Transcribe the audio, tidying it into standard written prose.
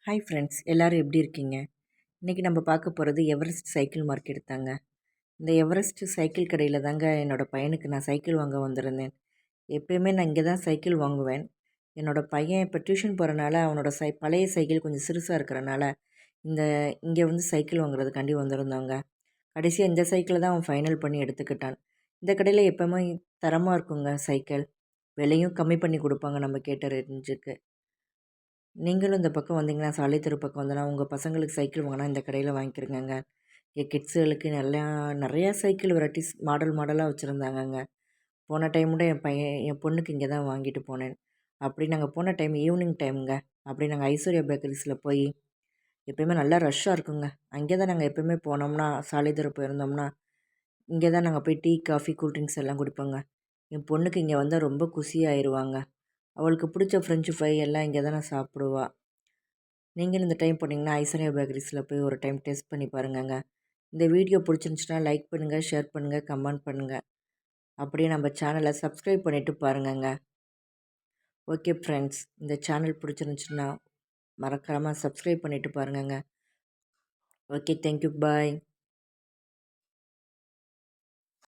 Hi friends, எல்லோரும் எப்படி இருக்கீங்க? இன்றைக்கி நம்ம பார்க்க போகிறது எவரெஸ்ட் சைக்கிள் மார்க்கெட் தாங்க. இந்த எவரெஸ்ட் சைக்கிள் கடையில் தாங்க என்னோடய பையனுக்கு நான் சைக்கிள் வாங்க வந்திருந்தேன். எப்பயுமே நான் இங்கே தான் சைக்கிள் வாங்குவேன். என்னோடய பையன் இப்போ டியூஷன் போகிறனால அவனோட பழைய சைக்கிள் கொஞ்சம் சிறுசாக இருக்கிறனால இந்த இங்கே வந்து சைக்கிள் வாங்குறதுக்காண்டி வந்திருந்தோங்க. கடைசியாக இந்த சைக்கிளை தான் அவன் ஃபைனல் பண்ணி எடுத்துக்கிட்டான். இந்த கடையில் எப்போவுமே தரமாக இருக்குங்க சைக்கிள். விலையும் கம்மி பண்ணி கொடுப்பாங்க நம்ம கேட்ட ரேஞ்சுக்கு. நீங்களும் இந்த பக்கம் வந்தீங்கன்னா, சாலை தெரு பக்கம் வந்தனா உங்கள் பசங்களுக்கு சைக்கிள் வாங்கினா இந்த கடையில் வாங்கிக்கிறங்கங்க. இங்கே கிட்ஸுகளுக்கு நிறையா சைக்கிள் வெரைட்டிஸ் மாடலாக வச்சுருந்தாங்கங்க. போன டைம் கூட என் பொண்ணுக்கு இங்கே தான் வாங்கிட்டு போனேன். அப்படி நாங்கள் போன டைம் ஈவினிங் டைமுங்க. அப்படி நாங்கள் ஐஸ்வர்யா பேக்கரிஸில் போய் எப்போயுமே நல்லா ரஷ்ஷாக இருக்குங்க. அங்கே தான் நாங்கள் எப்போயுமே போனோம்னா, சாலை தெரு போயிருந்தோம்னா, இங்கே தான் நாங்கள் போய் டீ, காஃபி, கூல்ட்ரிங்க்ஸ் எல்லாம் குடிப்போங்க. என் பொண்ணுக்கு இங்கே வந்தால் ரொம்ப குஷியாயிருவாங்க. அவளுக்கு பிடிச்ச ஃப்ரெஞ்சு ஃப்ரை எல்லாம் இங்கே தானே சாப்பிடுவா. நீங்களும் இந்த டைம் போனீங்கன்னா ஐஸ்வர்யா பேக்கரிஸில் போய் ஒரு டைம் டெஸ்ட் பண்ணி பாருங்கங்க. இந்த வீடியோ பிடிச்சிருந்துச்சுன்னா லைக் பண்ணுங்கள், ஷேர் பண்ணுங்கள், கமெண்ட் பண்ணுங்கள். அப்படியே நம்ம சேனலை சப்ஸ்கிரைப் பண்ணிவிட்டு பாருங்கங்க. ஓகே ஃப்ரெண்ட்ஸ், இந்த சேனல் பிடிச்சிருந்துச்சுன்னா மறக்காமல் சப்ஸ்கிரைப் பண்ணிவிட்டு பாருங்கங்க. ஓகே, தேங்க்யூ, பாய்.